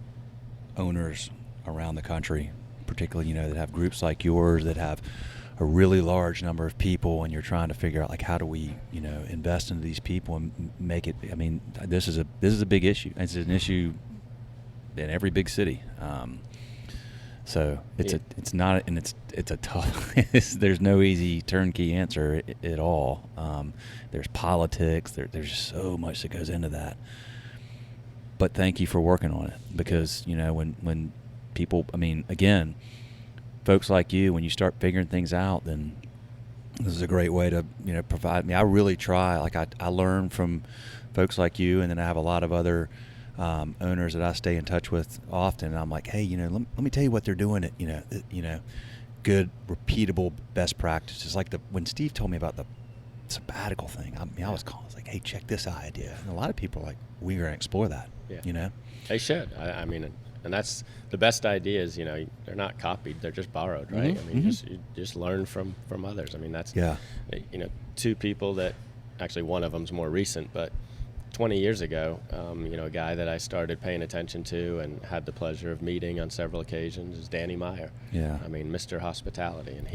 owners around the country, particularly, that have groups like yours that have a really large number of people, and you're trying to figure out, like, how do we, invest into these people and make it. I mean, this is a big issue. It's an issue in every big city. So it's a tough. There's no easy turnkey answer at all. There's politics. There's just so much that goes into that. But thank you for working on it, because when people, again, folks like you, when you start figuring things out, then this is a great way to provide me. I really try. Like I learn from folks like you, and then I have a lot of other owners that I stay in touch with often. And I'm like, hey, let me tell you what they're doing at, good, repeatable best practices. Like when Steve told me about the sabbatical thing, I was like, hey, check this idea. And a lot of people are like, we're going to explore that, They should. I mean, and that's the best ideas, they're not copied, they're just borrowed, right? Mm-hmm. I mean, you just learn from others. I mean, that's, two people that, actually one of them's more recent, but 20 years ago, a guy that I started paying attention to and had the pleasure of meeting on several occasions is Danny Meyer. Yeah. I mean, Mr. Hospitality. And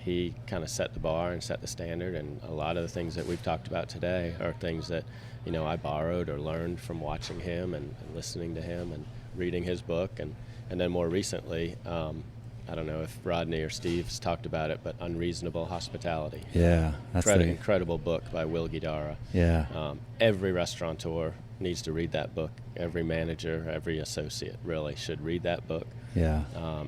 he kind of set the bar and set the standard, and a lot of the things that we've talked about today are things that, I borrowed or learned from watching him and listening to him and reading his book. And then more recently, I don't know if Rodney or Steve's talked about it, but Unreasonable Hospitality. Yeah. That's incredible book by Will Guidara. Yeah. Every restaurateur needs to read that book. Every manager, every associate really should read that book. Yeah.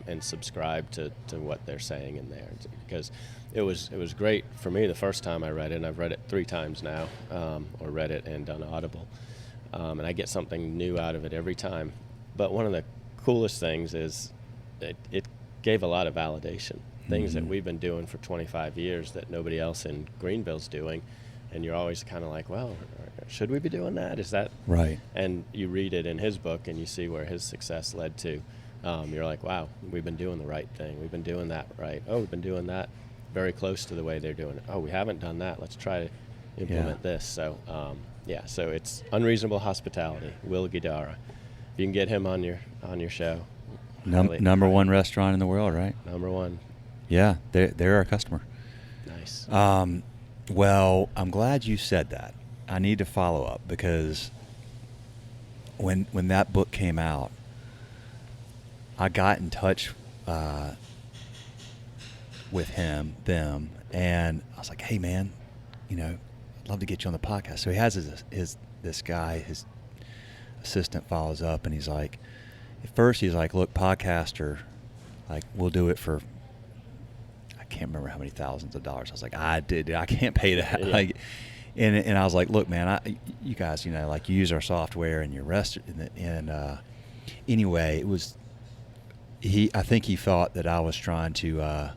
And subscribe to what they're saying in there, because it was great for me the first time I read it, and I've read it 3 times now, or read it and done Audible, and I get something new out of it every time. But one of the coolest things is it gave a lot of validation, things that we've been doing for 25 years that nobody else in Greenville's doing, and you're always kind of like, well, should we be doing that? Is that right? And you read it in his book and you see where his success led to. You're like, wow, we've been doing the right thing. We've been doing that right. Oh, we've been doing that very close to the way they're doing it. Oh, we haven't done that. Let's try to implement this. So, so it's Unreasonable Hospitality, Will Guidara. If you can get him on your show. Number one restaurant in the world, right? Number one. Yeah, they're our customer. Nice. Well, I'm glad you said that. I need to follow up, because when that book came out, I got in touch with them, and I was like, hey, man, I'd love to get you on the podcast. So he has this guy, his assistant follows up, and he's like, at first he's like, look, podcaster, like, we'll do it for, I can't remember how many thousands of dollars. I was like, I can't pay that. Yeah. Like, and I was like, look, man, you guys, like, you use our software and your anyway, it was, I think he thought that I was trying to,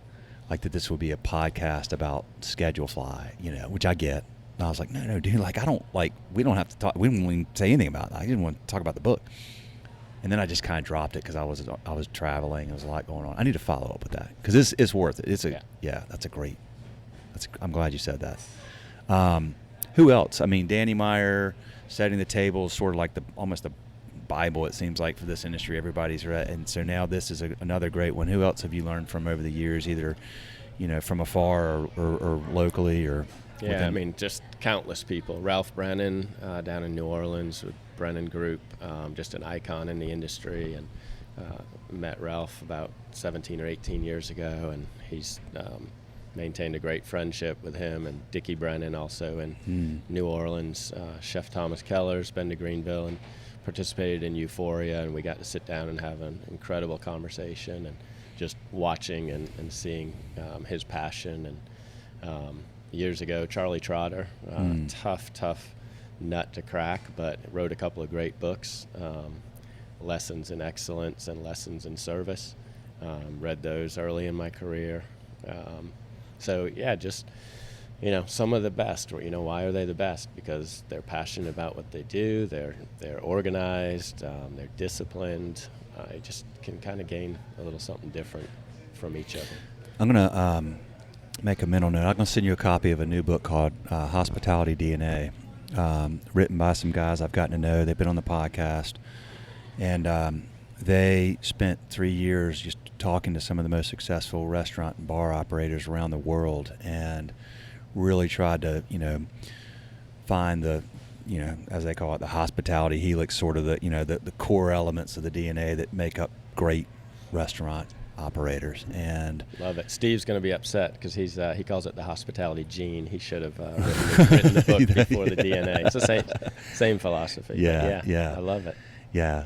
like, that this would be a podcast about Schedule Fly, which I get. And I was like, no, dude, like, I don't, like, we don't have to talk, we didn't even say anything about it. I didn't want to talk about the book. And then I just kind of dropped it because I was traveling. There was a lot going on. I need to follow up with that, because it's worth it. I'm glad you said that. Who else? I mean, Danny Meyer, setting the table is sort of like almost the Bible, it seems like, for this industry. Everybody's read, and so now this is another great one. Who else have you learned from over the years, either from afar or locally or? Yeah, within? I mean, just countless people. Ralph Brennan down in New Orleans with Brennan Group, just an icon in the industry, and met Ralph about 17 or 18 years ago, and he's maintained a great friendship with him. And Dickie Brennan also in New Orleans. Chef Thomas Keller's been to Greenville and participated in Euphoria, and we got to sit down and have an incredible conversation, and just watching and seeing his passion. And years ago, Charlie Trotter, tough nut to crack, but wrote a couple of great books, Lessons in Excellence and Lessons in Service. Read those early in my career. So yeah, just, some of the best. Why are they the best? Because they're passionate about what they do. They're organized. They're disciplined. I just can kind of gain a little something different from each of them. I'm gonna make a mental note. I'm gonna send you a copy of a new book called Hospitality DNA. Written by some guys I've gotten to know. They've been on the podcast, and they spent 3 years just talking to some of the most successful restaurant and bar operators around the world, and really tried to, find the, as they call it, the hospitality helix, sort of the core elements of the DNA that make up great restaurant operators. And love it. Steve's going to be upset because he calls it the hospitality gene. He should have written the book before the DNA. It's the same philosophy. Yeah. I love it. Yeah.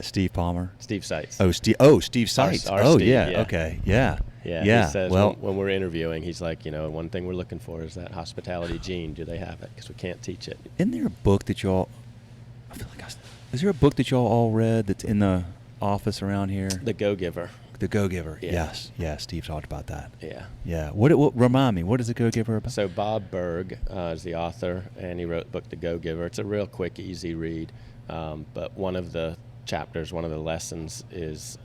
Steve Palmer. Steve Seitz. Steve Seitz. Our Steve, yeah. Okay. Yeah. He says, when we're interviewing, he's like, one thing we're looking for is that hospitality gene. Do they have it? Because we can't teach it. Isn't there a book that y'all I feel like is there a book that y'all all read that's in the office around here? The Go-Giver. The Go-Giver. Yeah. Yes. Steve talked about that. Yeah. Yeah. What remind me? What is the Go-Giver about? So Bob Berg is the author, and he wrote the book The Go-Giver. It's a real quick, easy read. But one of the chapters, one of the lessons is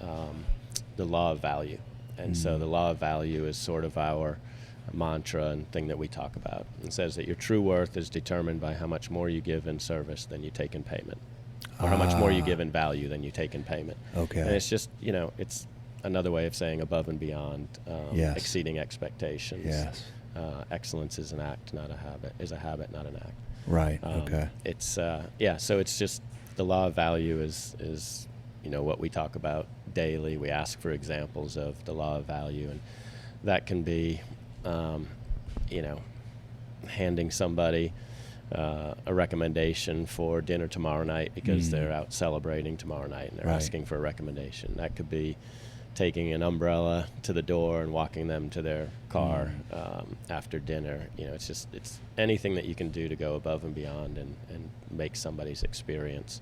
the law of value. And so the law of value is sort of our mantra and thing that we talk about. It says that your true worth is determined by how much more you give in service than you take in payment, or how much more you give in value than you take in payment. Okay. And it's just, it's another way of saying above and beyond, Yes. exceeding expectations. Yes. Excellence is an act, not a habit. Is a habit, not an act. Right. Okay. It's so it's just the law of value is what we talk about daily. We ask for examples of the law of value, and that can be handing somebody a recommendation for dinner tomorrow night because they're out celebrating tomorrow night and they're asking for a recommendation. That could be taking an umbrella to the door and walking them to their car after dinner. It's anything that you can do to go above and beyond and make somebody's experience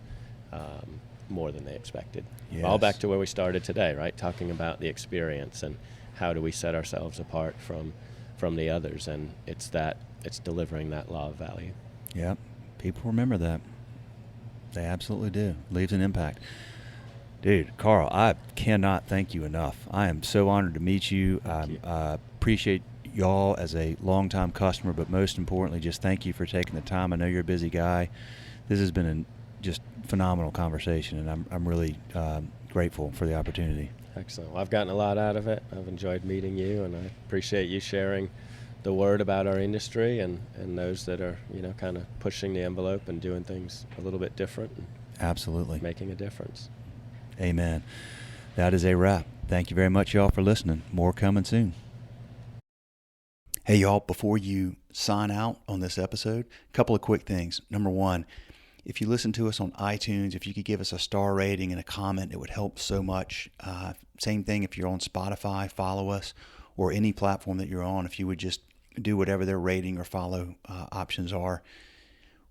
more than they expected. Yes. All back to where we started today, right? Talking about the experience and how do we set ourselves apart from the others, and it's delivering that law of value. Yep. People remember that. They absolutely do. Leaves an impact. Dude, Carl, I cannot thank you enough. I am so honored to meet you. I appreciate y'all as a longtime customer, but most importantly, just thank you for taking the time. I know you're a busy guy. This has been a just phenomenal conversation, and I'm really grateful for the opportunity. Excellent. Well, I've gotten a lot out of it. I've enjoyed meeting you, and I appreciate you sharing the word about our industry and those that are, kind of pushing the envelope and doing things a little bit different. And absolutely. Making a difference. Amen. That is a wrap. Thank you very much, y'all, for listening. More coming soon. Hey, y'all, before you sign out on this episode, a couple of quick things. Number one, if you listen to us on iTunes, if you could give us a star rating and a comment, it would help so much. Same thing if you're on Spotify, follow us, or any platform that you're on, if you would just do whatever their rating or follow options are.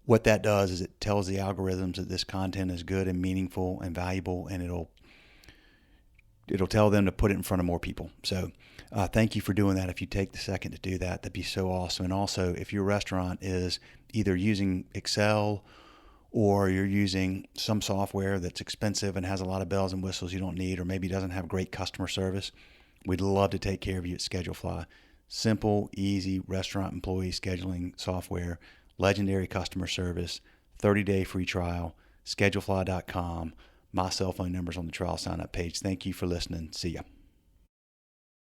What that does is it tells the algorithms that this content is good and meaningful and valuable, and it'll tell them to put it in front of more people. So thank you for doing that. If you take the second to do that, that'd be so awesome. And also, if your restaurant is either using Excel or you're using some software that's expensive and has a lot of bells and whistles you don't need, or maybe doesn't have great customer service, we'd love to take care of you at ScheduleFly. Simple, easy restaurant employee scheduling software, legendary customer service, 30-day free trial, schedulefly.com. My cell phone number's on the trial sign-up page. Thank you for listening. See ya.